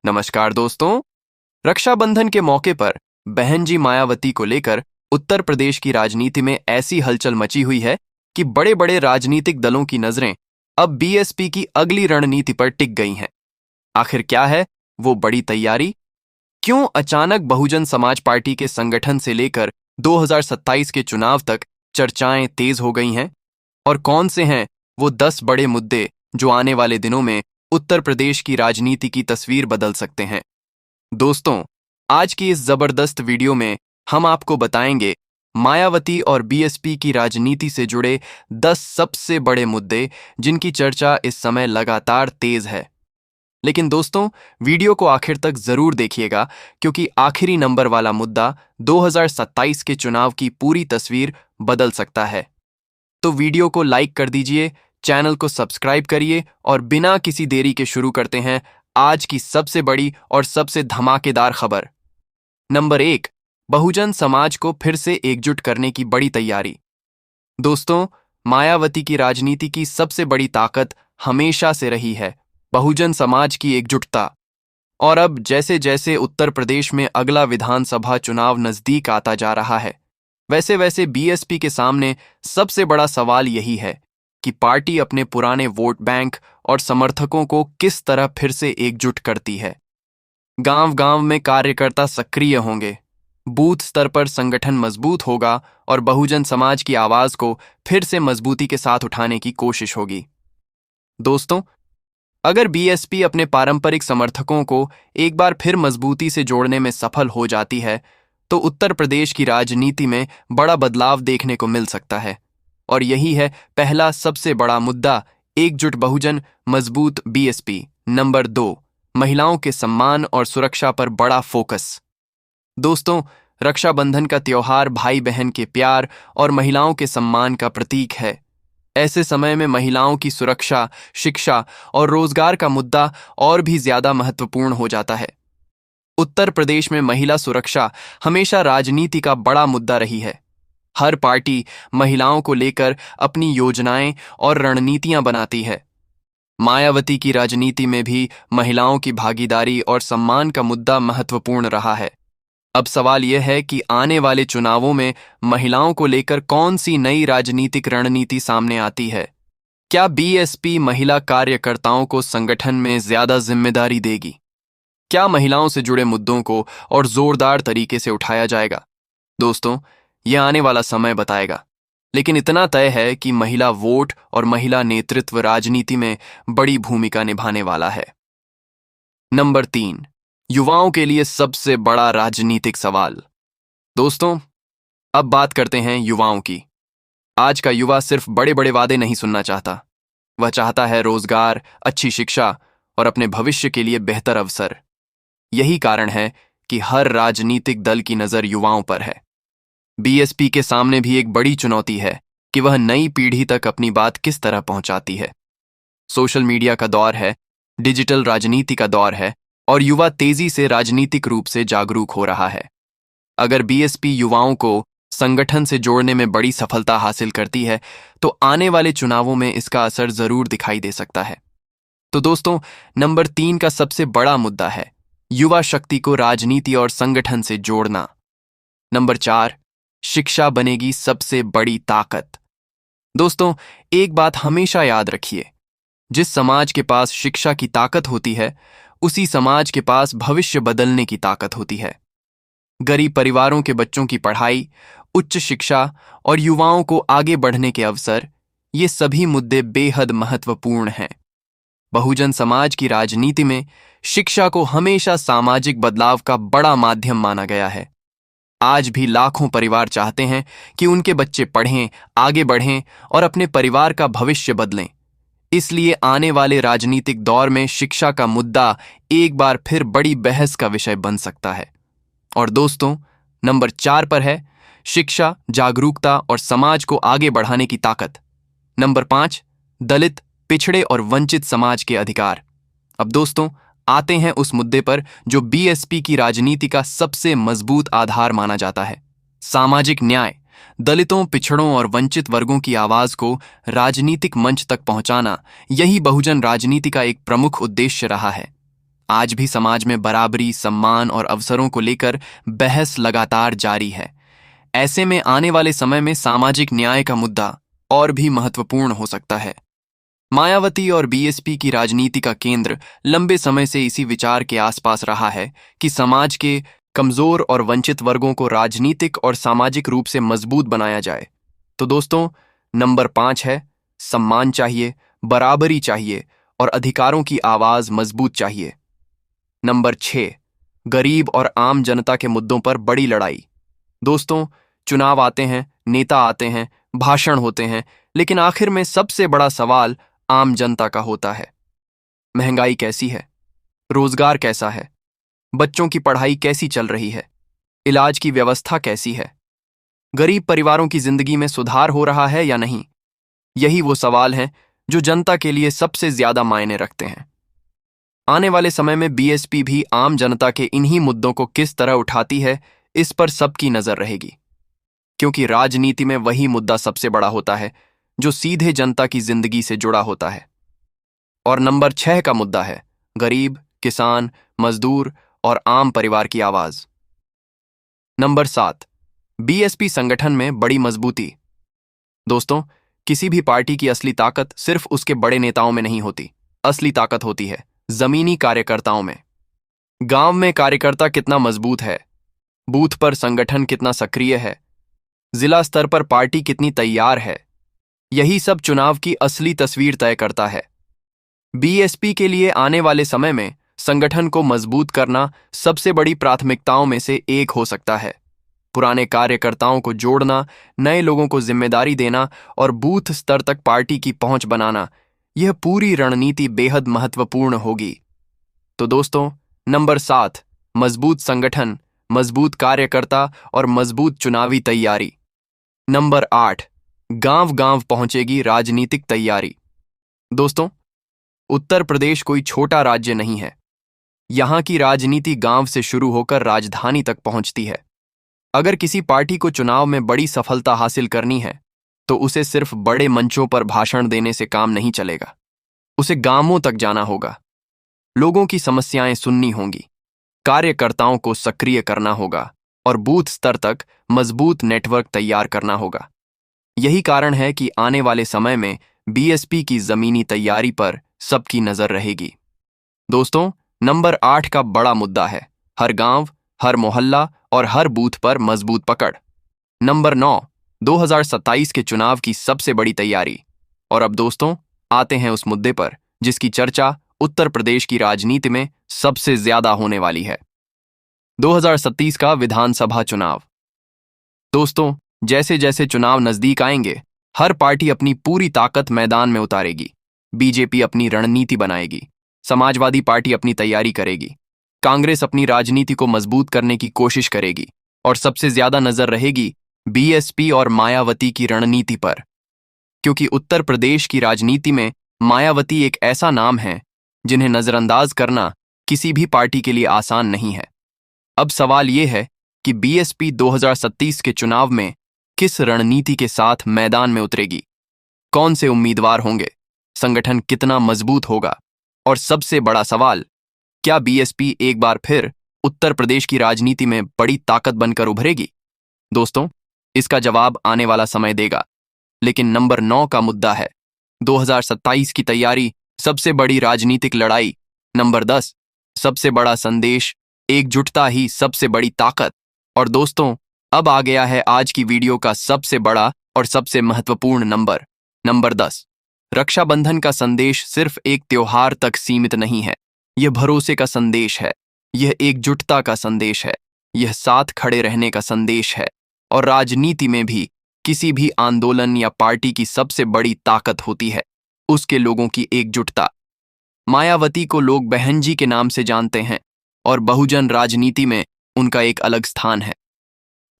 नमस्कार दोस्तों। रक्षाबंधन के मौके पर बहन जी मायावती को लेकर उत्तर प्रदेश की राजनीति में ऐसी हलचल मची हुई है कि बड़े बड़े राजनीतिक दलों की नजरें अब बीएसपी की अगली रणनीति पर टिक गई हैं। आखिर क्या है वो बड़ी तैयारी? क्यों अचानक बहुजन समाज पार्टी के संगठन से लेकर 2027 के चुनाव तक चर्चाएं तेज हो गई हैं? और कौन से हैं वो 10 बड़े मुद्दे जो आने वाले दिनों में उत्तर प्रदेश की राजनीति की तस्वीर बदल सकते हैं? दोस्तों, आज की इस जबरदस्त वीडियो में हम आपको बताएंगे मायावती और बीएसपी की राजनीति से जुड़े 10 सबसे बड़े मुद्दे जिनकी चर्चा इस समय लगातार तेज है। लेकिन दोस्तों, वीडियो को आखिर तक जरूर देखिएगा, क्योंकि आखिरी नंबर वाला मुद्दा 2027 के चुनाव की पूरी तस्वीर बदल सकता है। तो वीडियो को लाइक कर दीजिए, चैनल को सब्सक्राइब करिए और बिना किसी देरी के शुरू करते हैं आज की सबसे बड़ी और सबसे धमाकेदार खबर। नंबर 1, बहुजन समाज को फिर से एकजुट करने की बड़ी तैयारी। दोस्तों, मायावती की राजनीति की सबसे बड़ी ताकत हमेशा से रही है बहुजन समाज की एकजुटता। और अब जैसे जैसे उत्तर प्रदेश में अगला विधानसभा चुनाव नजदीक आता जा रहा है, वैसे वैसे बीएसपी के सामने सबसे बड़ा सवाल यही है कि पार्टी अपने पुराने वोट बैंक और समर्थकों को किस तरह फिर से एकजुट करती है। गांव-गांव में कार्यकर्ता सक्रिय होंगे, बूथ स्तर पर संगठन मजबूत होगा और बहुजन समाज की आवाज को फिर से मजबूती के साथ उठाने की कोशिश होगी। दोस्तों, अगर बीएसपी अपने पारंपरिक समर्थकों को एक बार फिर मजबूती से जोड़ने में सफल हो जाती है, तो उत्तर प्रदेश की राजनीति में बड़ा बदलाव देखने को मिल सकता है। और यही है पहला सबसे बड़ा मुद्दा, एकजुट बहुजन, मजबूत बीएसपी। नंबर 2, महिलाओं के सम्मान और सुरक्षा पर बड़ा फोकस। दोस्तों, रक्षाबंधन का त्योहार भाई बहन के प्यार और महिलाओं के सम्मान का प्रतीक है। ऐसे समय में महिलाओं की सुरक्षा, शिक्षा और रोजगार का मुद्दा और भी ज्यादा महत्वपूर्ण हो जाता है। उत्तर प्रदेश में महिला सुरक्षा हमेशा राजनीति का बड़ा मुद्दा रही है। हर पार्टी महिलाओं को लेकर अपनी योजनाएं और रणनीतियां बनाती है। मायावती की राजनीति में भी महिलाओं की भागीदारी और सम्मान का मुद्दा महत्वपूर्ण रहा है। अब सवाल यह है कि आने वाले चुनावों में महिलाओं को लेकर कौन सी नई राजनीतिक रणनीति सामने आती है। क्या बीएसपी महिला कार्यकर्ताओं को संगठन में ज्यादा जिम्मेदारी देगी? क्या महिलाओं से जुड़े मुद्दों को और जोरदार तरीके से उठाया जाएगा? दोस्तों, यह आने वाला समय बताएगा, लेकिन इतना तय है कि महिला वोट और महिला नेतृत्व राजनीति में बड़ी भूमिका निभाने वाला है। नंबर 3, युवाओं के लिए सबसे बड़ा राजनीतिक सवाल। दोस्तों, अब बात करते हैं युवाओं की। आज का युवा सिर्फ बड़े बड़े वादे नहीं सुनना चाहता, वह चाहता है रोजगार, अच्छी शिक्षा और अपने भविष्य के लिए बेहतर अवसर। यही कारण है कि हर राजनीतिक दल की नजर युवाओं पर है। बीएसपी के सामने भी एक बड़ी चुनौती है कि वह नई पीढ़ी तक अपनी बात किस तरह पहुंचाती है। सोशल मीडिया का दौर है, डिजिटल राजनीति का दौर है और युवा तेजी से राजनीतिक रूप से जागरूक हो रहा है। अगर बीएसपी युवाओं को संगठन से जोड़ने में बड़ी सफलता हासिल करती है, तो आने वाले चुनावों में इसका असर जरूर दिखाई दे सकता है। तो दोस्तों, नंबर 3 का सबसे बड़ा मुद्दा है युवा शक्ति को राजनीति और संगठन से जोड़ना। नंबर 4, शिक्षा बनेगी सबसे बड़ी ताकत। दोस्तों, एक बात हमेशा याद रखिए, जिस समाज के पास शिक्षा की ताकत होती है, उसी समाज के पास भविष्य बदलने की ताकत होती है। गरीब परिवारों के बच्चों की पढ़ाई, उच्च शिक्षा और युवाओं को आगे बढ़ने के अवसर, ये सभी मुद्दे बेहद महत्वपूर्ण हैं। बहुजन समाज की राजनीति में शिक्षा को हमेशा सामाजिक बदलाव का बड़ा माध्यम माना गया है। आज भी लाखों परिवार चाहते हैं कि उनके बच्चे पढ़ें, आगे बढ़ें और अपने परिवार का भविष्य बदलें। इसलिए आने वाले राजनीतिक दौर में शिक्षा का मुद्दा एक बार फिर बड़ी बहस का विषय बन सकता है। और दोस्तों, नंबर 4 पर है शिक्षा, जागरूकता और समाज को आगे बढ़ाने की ताकत। नंबर 5, दलित, पिछड़े और वंचित समाज के अधिकार। अब दोस्तों, आते हैं उस मुद्दे पर जो बीएसपी की राजनीति का सबसे मजबूत आधार माना जाता है, सामाजिक न्याय। दलितों, पिछड़ों और वंचित वर्गों की आवाज को राजनीतिक मंच तक पहुंचाना, यही बहुजन राजनीति का एक प्रमुख उद्देश्य रहा है। आज भी समाज में बराबरी, सम्मान और अवसरों को लेकर बहस लगातार जारी है। ऐसे में आने वाले समय में सामाजिक न्याय का मुद्दा और भी महत्वपूर्ण हो सकता है। मायावती और बीएसपी की राजनीति का केंद्र लंबे समय से इसी विचार के आसपास रहा है कि समाज के कमजोर और वंचित वर्गों को राजनीतिक और सामाजिक रूप से मजबूत बनाया जाए। तो दोस्तों, नंबर 5 है सम्मान चाहिए, बराबरी चाहिए और अधिकारों की आवाज मजबूत चाहिए। नंबर 6 गरीब और आम जनता के मुद्दों पर बड़ी लड़ाई। दोस्तों, चुनाव आते हैं, नेता आते हैं, भाषण होते हैं, लेकिन आखिर में सबसे बड़ा सवाल आम जनता का होता है। महंगाई कैसी है? रोजगार कैसा है? बच्चों की पढ़ाई कैसी चल रही है? इलाज की व्यवस्था कैसी है? गरीब परिवारों की जिंदगी में सुधार हो रहा है या नहीं? यही वो सवाल हैं जो जनता के लिए सबसे ज्यादा मायने रखते हैं। आने वाले समय में बीएसपी भी आम जनता के इन्हीं मुद्दों को किस तरह उठाती है, इस पर सबकी नजर रहेगी, क्योंकि राजनीति में वही मुद्दा सबसे बड़ा होता है जो सीधे जनता की जिंदगी से जुड़ा होता है। और नंबर 6 का मुद्दा है गरीब, किसान, मजदूर और आम परिवार की आवाज। नंबर 7 बीएसपी संगठन में बड़ी मजबूती। दोस्तों, किसी भी पार्टी की असली ताकत सिर्फ उसके बड़े नेताओं में नहीं होती। असली ताकत होती है जमीनी कार्यकर्ताओं में। गांव में कार्यकर्ता कितना मजबूत है, बूथ पर संगठन कितना सक्रिय है, जिला स्तर पर पार्टी कितनी तैयार है, यही सब चुनाव की असली तस्वीर तय करता है। बीएसपी के लिए आने वाले समय में संगठन को मजबूत करना सबसे बड़ी प्राथमिकताओं में से एक हो सकता है। पुराने कार्यकर्ताओं को जोड़ना, नए लोगों को जिम्मेदारी देना और बूथ स्तर तक पार्टी की पहुंच बनाना, यह पूरी रणनीति बेहद महत्वपूर्ण होगी। तो दोस्तों, नंबर 7 मजबूत संगठन, मजबूत कार्यकर्ता और मजबूत चुनावी तैयारी। नंबर 8 गांव-गांव पहुंचेगी राजनीतिक तैयारी। दोस्तों, उत्तर प्रदेश कोई छोटा राज्य नहीं है। यहां की राजनीति गांव से शुरू होकर राजधानी तक पहुंचती है। अगर किसी पार्टी को चुनाव में बड़ी सफलता हासिल करनी है, तो उसे सिर्फ बड़े मंचों पर भाषण देने से काम नहीं चलेगा। उसे गांवों तक जाना होगा, लोगों की समस्याएं सुननी होंगी, कार्यकर्ताओं को सक्रिय करना होगा और बूथ स्तर तक मजबूत नेटवर्क तैयार करना होगा। यही कारण है कि आने वाले समय में बीएसपी की जमीनी तैयारी पर सबकी नजर रहेगी। दोस्तों, नंबर 8 का बड़ा मुद्दा है हर गांव, हर मोहल्ला और हर बूथ पर मजबूत पकड़। नंबर 9 2027 के चुनाव की सबसे बड़ी तैयारी। और अब दोस्तों, आते हैं उस मुद्दे पर जिसकी चर्चा उत्तर प्रदेश की राजनीति में सबसे ज्यादा होने वाली है, 2027 का विधानसभा चुनाव। दोस्तों, जैसे जैसे चुनाव नजदीक आएंगे, हर पार्टी अपनी पूरी ताकत मैदान में उतारेगी। बीजेपी अपनी रणनीति बनाएगी, समाजवादी पार्टी अपनी तैयारी करेगी, कांग्रेस अपनी राजनीति को मजबूत करने की कोशिश करेगी और सबसे ज्यादा नजर रहेगी बीएसपी और मायावती की रणनीति पर, क्योंकि उत्तर प्रदेश की राजनीति में मायावती एक ऐसा नाम है जिन्हें नजरअंदाज करना किसी भी पार्टी के लिए आसान नहीं है। अब सवाल यह है कि बीएसपी 2027 के चुनाव में किस रणनीति के साथ मैदान में उतरेगी, कौन से उम्मीदवार होंगे, संगठन कितना मजबूत होगा और सबसे बड़ा सवाल, क्या बीएसपी एक बार फिर उत्तर प्रदेश की राजनीति में बड़ी ताकत बनकर उभरेगी? दोस्तों, इसका जवाब आने वाला समय देगा। लेकिन नंबर 9 का मुद्दा है 2027 की तैयारी, सबसे बड़ी राजनीतिक लड़ाई। नंबर 10 सबसे बड़ा संदेश, एकजुटता ही सबसे बड़ी ताकत। और दोस्तों, अब आ गया है आज की वीडियो का सबसे बड़ा और सबसे महत्वपूर्ण नंबर, नंबर 10। रक्षाबंधन का संदेश सिर्फ एक त्योहार तक सीमित नहीं है। यह भरोसे का संदेश है, यह एकजुटता का संदेश है, यह साथ खड़े रहने का संदेश है। और राजनीति में भी किसी भी आंदोलन या पार्टी की सबसे बड़ी ताकत होती है उसके लोगों की एकजुटता। मायावती को लोग बहन जी के नाम से जानते हैं और बहुजन राजनीति में उनका एक अलग स्थान है।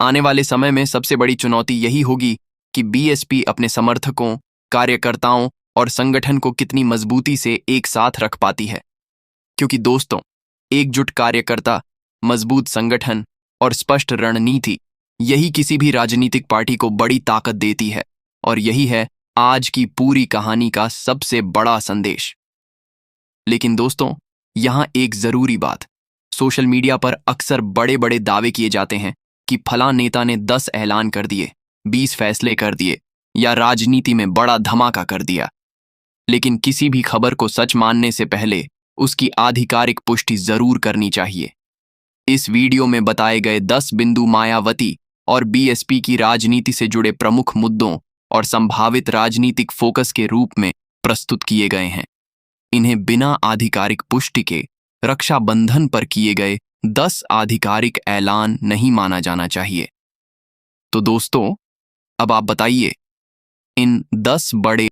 आने वाले समय में सबसे बड़ी चुनौती यही होगी कि बीएसपी अपने समर्थकों, कार्यकर्ताओं और संगठन को कितनी मजबूती से एक साथ रख पाती है। क्योंकि दोस्तों, एकजुट कार्यकर्ता, मजबूत संगठन और स्पष्ट रणनीति, यही किसी भी राजनीतिक पार्टी को बड़ी ताकत देती है। और यही है आज की पूरी कहानी का सबसे बड़ा संदेश। लेकिन दोस्तों, यहाँ एक जरूरी बात, सोशल मीडिया पर अक्सर बड़े बड़े दावे किए जाते हैं कि फलां नेता ने 10 ऐलान कर दिए, 20 फैसले कर दिए या राजनीति में बड़ा धमाका कर दिया। लेकिन किसी भी खबर को सच मानने से पहले उसकी आधिकारिक पुष्टि जरूर करनी चाहिए। इस वीडियो में बताए गए 10 बिंदु मायावती और बीएसपी की राजनीति से जुड़े प्रमुख मुद्दों और संभावित राजनीतिक फोकस के रूप में प्रस्तुत किए गए हैं। इन्हें बिना आधिकारिक पुष्टि के रक्षाबंधन पर किए गए 10 आधिकारिक ऐलान नहीं माना जाना चाहिए। तो दोस्तों, अब आप बताइए, इन 10 बड़े